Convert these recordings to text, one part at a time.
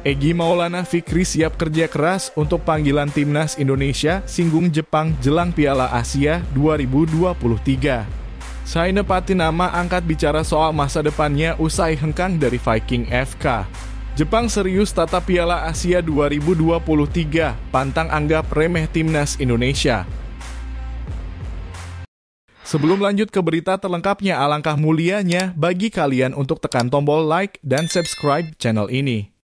Egy Maulana Fikri siap kerja keras untuk panggilan timnas Indonesia singgung Jepang jelang Piala Asia 2023. Saina Patinama angkat bicara soal masa depannya usai hengkang dari Viking FK. Jepang serius tata Piala Asia 2023, pantang anggap remeh timnas Indonesia. Sebelum lanjut ke berita terlengkapnya, alangkah mulianya bagi kalian untuk tekan tombol like dan subscribe channel ini.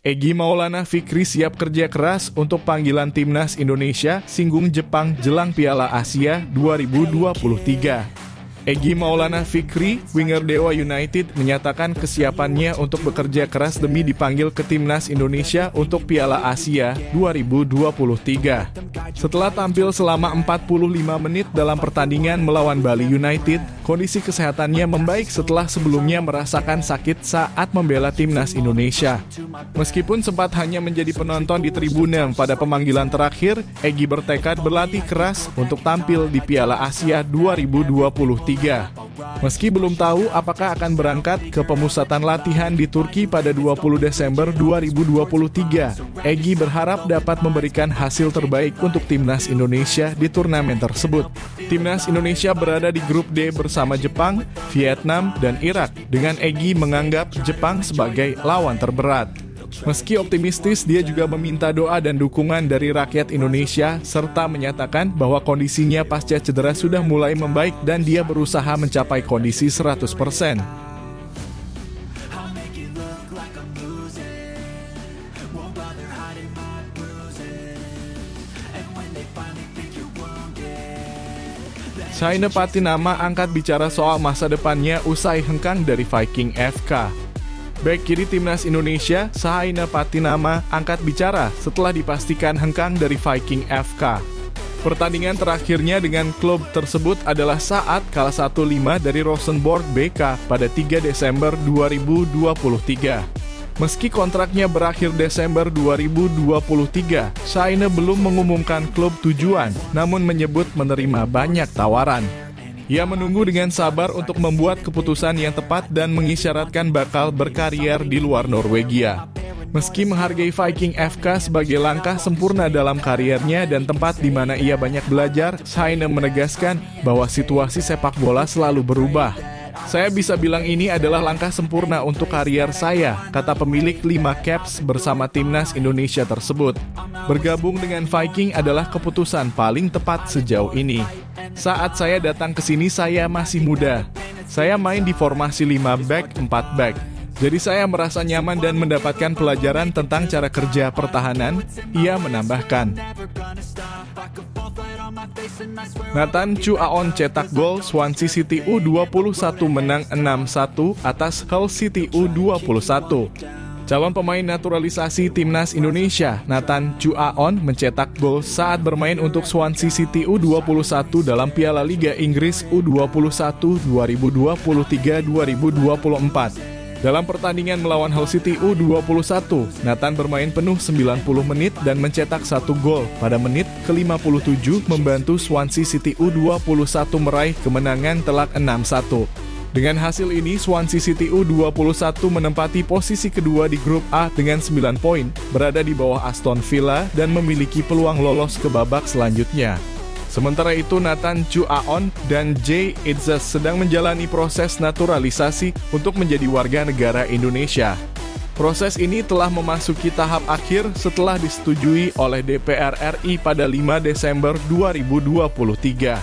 Egy Maulana Fikri siap kerja keras untuk panggilan timnas Indonesia singgung Jepang jelang Piala Asia 2023. Egy Maulana Fikri, winger Dewa United, menyatakan kesiapannya untuk bekerja keras demi dipanggil ke timnas Indonesia untuk Piala Asia 2023. Setelah tampil selama 45 menit dalam pertandingan melawan Bali United, kondisi kesehatannya membaik setelah sebelumnya merasakan sakit saat membela timnas Indonesia. Meskipun sempat hanya menjadi penonton di tribune pada pemanggilan terakhir, Egy bertekad berlatih keras untuk tampil di Piala Asia 2023. Meski belum tahu apakah akan berangkat ke pemusatan latihan di Turki pada 20 Desember 2023, Egy berharap dapat memberikan hasil terbaik untuk timnas Indonesia di turnamen tersebut. Timnas Indonesia berada di grup D bersama Jepang, Vietnam, dan Irak, dengan Egy menganggap Jepang sebagai lawan terberat. Meski optimistis, dia juga meminta doa dan dukungan dari rakyat Indonesia, serta menyatakan bahwa kondisinya pasca cedera sudah mulai membaik dan dia berusaha mencapai kondisi 100%. Saina Patinama angkat bicara soal masa depannya usai hengkang dari Viking FK. Bek kiri timnas Indonesia, Saina Patinama, angkat bicara setelah dipastikan hengkang dari Viking FK. Pertandingan terakhirnya dengan klub tersebut adalah saat kalah 1-5 dari Rosenborg BK pada 3 Desember 2023. Meski kontraknya berakhir Desember 2023, Saina belum mengumumkan klub tujuan, namun menyebut menerima banyak tawaran. Ia menunggu dengan sabar untuk membuat keputusan yang tepat dan mengisyaratkan bakal berkarier di luar Norwegia. Meski menghargai Viking FK sebagai langkah sempurna dalam kariernya dan tempat di mana ia banyak belajar, Saina menegaskan bahwa situasi sepak bola selalu berubah. Saya bisa bilang ini adalah langkah sempurna untuk karier saya, kata pemilik 5 caps bersama timnas Indonesia tersebut. Bergabung dengan Viking adalah keputusan paling tepat sejauh ini. Saat saya datang ke sini saya masih muda. Saya main di formasi 5 back, 4 back. Jadi saya merasa nyaman dan mendapatkan pelajaran tentang cara kerja pertahanan, ia menambahkan. Nathan Chu Aon cetak gol, Swansea City U21 menang 6-1 atas Hull City U21. Calon pemain naturalisasi timnas Indonesia, Nathan Chu Aon, mencetak gol saat bermain untuk Swansea City U21 dalam Piala Liga Inggris U21 2023-2024. Dalam pertandingan melawan Hull City U21, Nathan bermain penuh 90 menit dan mencetak 1 gol pada menit ke-57 membantu Swansea City U21 meraih kemenangan telak 6-1. Dengan hasil ini, Swansea City U21 menempati posisi kedua di grup A dengan 9 poin, berada di bawah Aston Villa dan memiliki peluang lolos ke babak selanjutnya. Sementara itu, Nathan Chu Aon dan Jay Itzas sedang menjalani proses naturalisasi untuk menjadi warga negara Indonesia. Proses ini telah memasuki tahap akhir setelah disetujui oleh DPR RI pada 5 Desember 2023.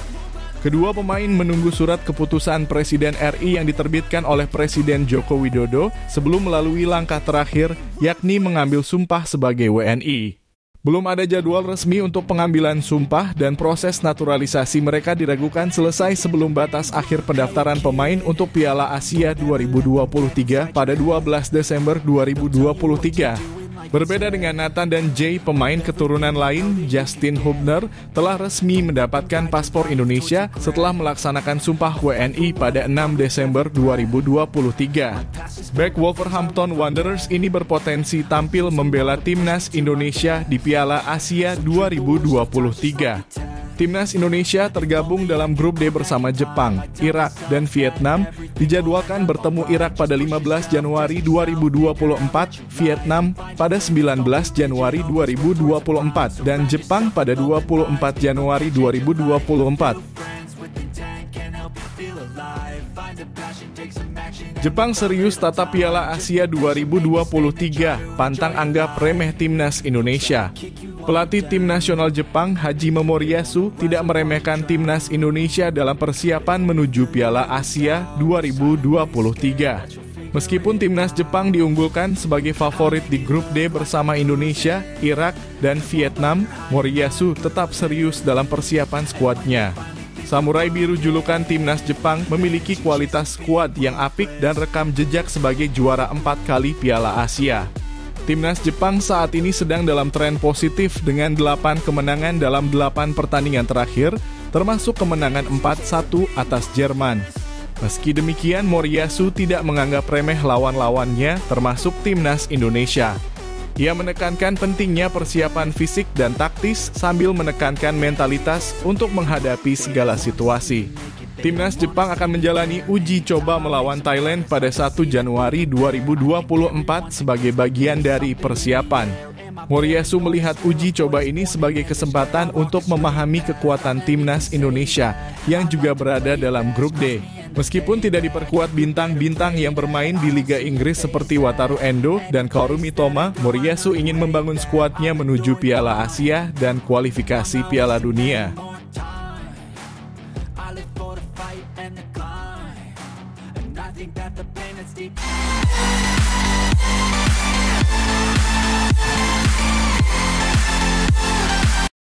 Kedua pemain menunggu surat keputusan Presiden RI yang diterbitkan oleh Presiden Joko Widodo sebelum melalui langkah terakhir, yakni mengambil sumpah sebagai WNI. Belum ada jadwal resmi untuk pengambilan sumpah dan proses naturalisasi mereka diragukan selesai sebelum batas akhir pendaftaran pemain untuk Piala Asia 2023 pada 12 Desember 2023. Berbeda dengan Nathan dan Jay, pemain keturunan lain, Justin Hubner, telah resmi mendapatkan paspor Indonesia setelah melaksanakan sumpah WNI pada 6 Desember 2023. Bek Wolverhampton Wanderers ini berpotensi tampil membela timnas Indonesia di Piala Asia 2023. Timnas Indonesia tergabung dalam grup D bersama Jepang, Irak, dan Vietnam, dijadwalkan bertemu Irak pada 15 Januari 2024, Vietnam pada 19 Januari 2024, dan Jepang pada 24 Januari 2024. Jepang serius tata Piala Asia 2023, pantang anggap remeh Timnas Indonesia. Pelatih Tim Nasional Jepang, Hajime Moriyasu, tidak meremehkan Timnas Indonesia dalam persiapan menuju Piala Asia 2023. Meskipun Timnas Jepang diunggulkan sebagai favorit di grup D bersama Indonesia, Irak, dan Vietnam, Moriyasu tetap serius dalam persiapan skuadnya. Samurai Biru julukan Timnas Jepang memiliki kualitas skuad yang apik dan rekam jejak sebagai juara 4 kali Piala Asia. Timnas Jepang saat ini sedang dalam tren positif dengan 8 kemenangan dalam 8 pertandingan terakhir, termasuk kemenangan 4-1 atas Jerman. Meski demikian, Moriyasu tidak menganggap remeh lawan-lawannya, termasuk Timnas Indonesia. Ia menekankan pentingnya persiapan fisik dan taktis sambil menekankan mentalitas untuk menghadapi segala situasi. Timnas Jepang akan menjalani uji coba melawan Thailand pada 1 Januari 2024 sebagai bagian dari persiapan. Moriyasu melihat uji coba ini sebagai kesempatan untuk memahami kekuatan Timnas Indonesia yang juga berada dalam grup D. Meskipun tidak diperkuat bintang-bintang yang bermain di Liga Inggris seperti Wataru Endo dan Kaoru Mitoma, Moriyasu ingin membangun skuadnya menuju Piala Asia dan kualifikasi Piala Dunia. I think that the pain is deep.